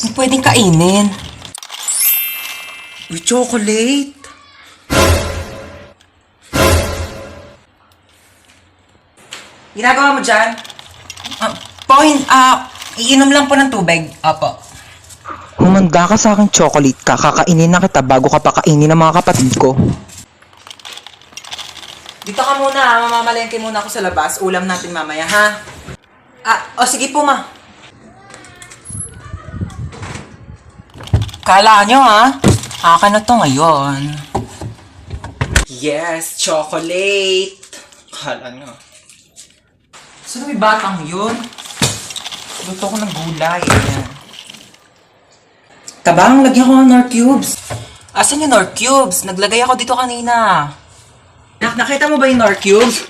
Hindi pwedeng kainin. Uy, chocolate. Ginagawa mo dyan? Iinom lang po ng tubig. Opo. Humanda ka sa aking chocolate ka, kakainin na kita bago ka pa kainin ng mga kapatid ko. Dito ka muna ha, mamamalengke muna ako sa labas. Ulam natin mamaya ha. Sige po ma. Kala nyo ha? Akin na to ngayon. Yes, chocolate. Kala nyo. Sino may batang yun? Luto ko ng gulay. Ayan. Tabang, lagyan ko ng Nor Cubes. Asan yung Nor Cubes? Naglagay ako dito kanina. Nakita mo ba yung Nor Cubes?